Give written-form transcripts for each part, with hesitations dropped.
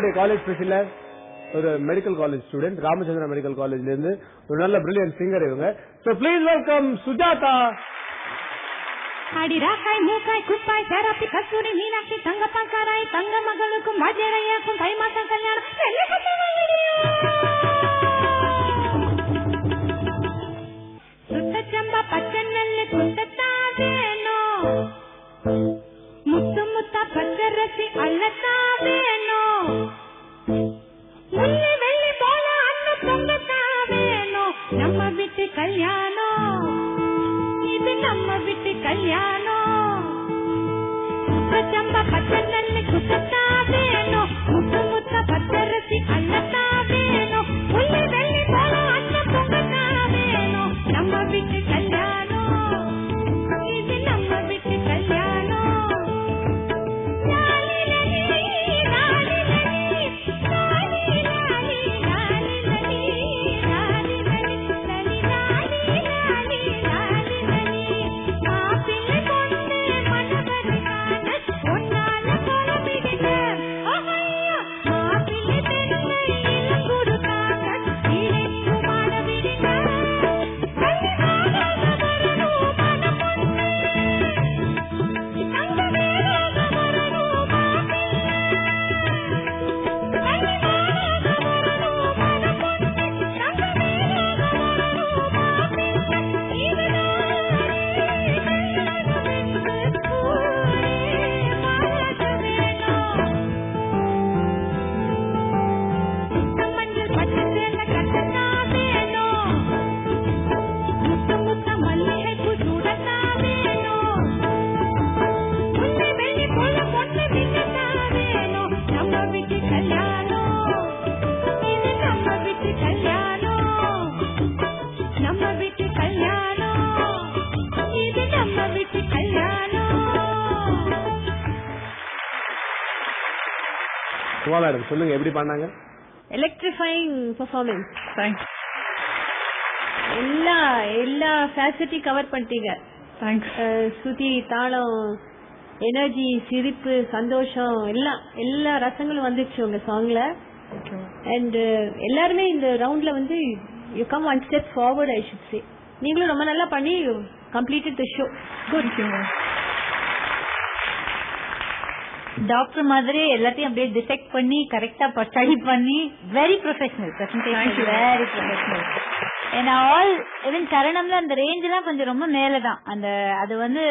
நம்மளுடைய காலேஜ் ஸ்பெஷல்ல ஒரு medical college student, Ramachandra medical காலேஜ்ல இருந்து ஒரு நல்ல பிரில்லியன்ட் சிங்கர் இவங்க. So please welcome Sujatha. அடிராக்காய் மூக்காய் குப்பாய் தெரப்பி கஸ்தூரி மீனாட்சி தங்க பங்காராய் தங்க மகளுக்கும் மஜரையாக்கும் தை மாசம் கல்யாணம் சுத்தச்சம்பா பச்சை நெல்லு குத்தத்தா வேணும், முத்து முத்தா பச்சரசி அல்லத்தா வேணும், முள்ளி வெள்ளி போல அண்ணு பொங்கத்தா வேணும். நம்ம வீட்டு கல்யாணம் இது, நம்ம வீட்டு கல்யாணம். சுத்தச்சம்பா பச்சை நெல்லு குத்தத்தா வேணும், முத்து முத்தா பச்சரசி அல்லத்தா வேணும், முள்ளி வெள்ளி போல அண்ணு பொங்கத்தா வேணும். நம்ம வீட்டு கல்யாணம் இது, நம்ம வீட்டு கல்யாணம். மேடம் சொல்லுங்க எப்படி பண்ணாங்க? Electrifying performance. தேங்க்ஸ். எல்லா ஃபேசிலிட்டி கவர் பண்ணிட்டீங்க. தேங்க்ஸ். சுதி, தாளம், எனர்ஜி, சிரிப்பு, சந்தோஷம், எல்லா ரசங்களும் வந்துச்சு உங்க சாங்ல. அண்ட் எல்லாருமே இந்த ரவுண்ட்ல வந்து you come one step forward I should say. நீங்களும் ரொம்ப நல்லா பண்ணி completed the show. Good. Doctor மாதிரி எல்லாத்தையும் அப்படியே டிசெக்ட் பண்ணி கரெக்டா ஸ்டடி பண்ணி very professional presentation, very professional. ஏன்னா ஆல் ஈவன் சரணம்ல அந்த ரேஞ்ச் எல்லாம் கொஞ்சம் ரொம்ப மேலதான். அது வந்து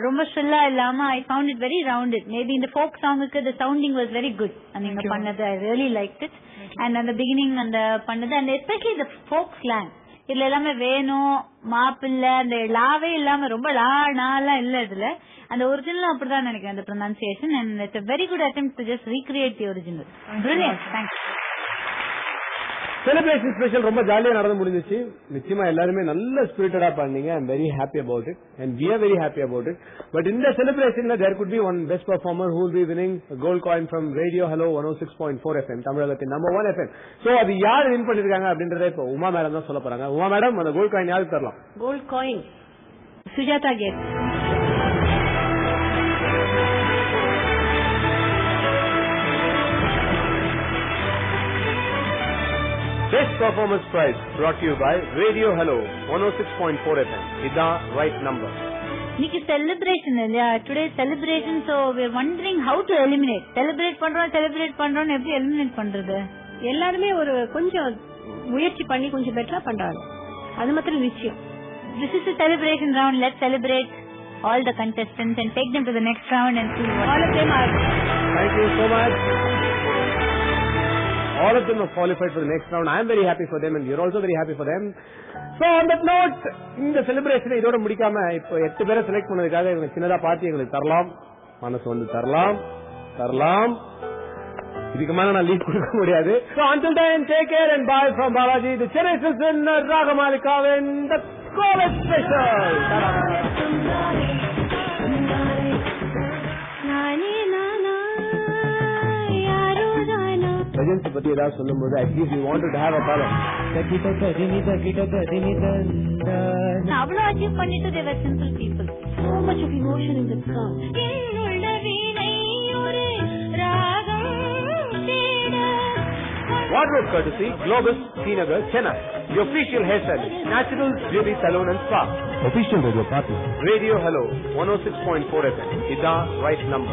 ரொம்ப ஸ்ட்ரில்லா இல்லாம I found it very rounded. Maybe இந்த ஃபோக் சாங்குக்கு the sounding was very good. நீங்க பண்ணது I really like it. And அந்த பிகினிங் அந்த பண்ணது and especially the folk slang இதுல எல்லாமே வேணும் மாப்பிள்ள அந்த லாவே இல்லாம ரொம்ப நாளா இல்ல. இதுல அந்த ஒரிஜினல் அப்படிதான் நினைக்கிறேன் அந்த pronunciation. And it's a very good attempt to just recreate the original. Brilliant. Thanks. Celebration special ரொம்ப ஜாலியா நடந்து முடிஞ்சிச்சு. நிச்சயமா எல்லாருமே நல்ல ஸ்பிரிட்டடா பண்ணீங்க. I am very happy about it and we are very happy about it. But in the celebration there could be one best performer who will be winning a gold coin from Radio Hello 106.4 FM, தமிழகத்தின் number 1 FM. So அது யார் win பண்ணிருக்காங்க அப்படின்றத இப்போ Uma madam தான் சொல்ல போறாங்க. Uma madam, அந்த கோல்ட் காயின் யாருக்கு தரலாம்? கோல்ட் காயின் சுஜாதா கேட். Best Performance Prize brought to you by Radio Hello 106.4 FM. Idan right number. இன்னைக்கு செலிப்ரேஷன் இல்லையா? Today celebration. So we are wondering how to eliminate. Celebrate பண்றோம் எப்படி எலிமினேட் பண்றது? எல்லாருமே ஒரு கொஞ்சம் முயற்சி பண்ணி கொஞ்சம் பெட்டரா பண்றாங்க. அது மாத்திரம் நிச்சயம். This is the celebration round. Let's celebrate all the contestants and take them to the next round and see what all of them are. Thank you so much. All of them have qualified for the next round. I am very happy for them and you are also very happy for them. So on that note, இந்த செலிப்ரேஷனை இதோட முடிக்காம இப்போ 8 பேரை select பண்ணதுக்காக இவங்க சின்னதா party எங்களுக்கு தரலாம். மனசு வந்து தரலாம். இதுக்கு மேல நான் லீட் கொடுக்க முடியாது. So until then, take care and bye from Balaji. The Chennai Citizen Ragamalikavan, the college special. Legends பத்தி ஏதாவது சொல்லும்போது at least you want to have a balance. அவ்வளவு அச்சீவ் பண்ணிட்டு they were simple people. So much of emotion in that song. என்னுள்ள வீணை ஒரு ராகம் Guard Road courtesy, Globus, Srinagar, Chennai. The official hair salon, Naturals Beauty Salon and Spa. Official radio partner. Radio Hello, 106.4 FM. Ida right number.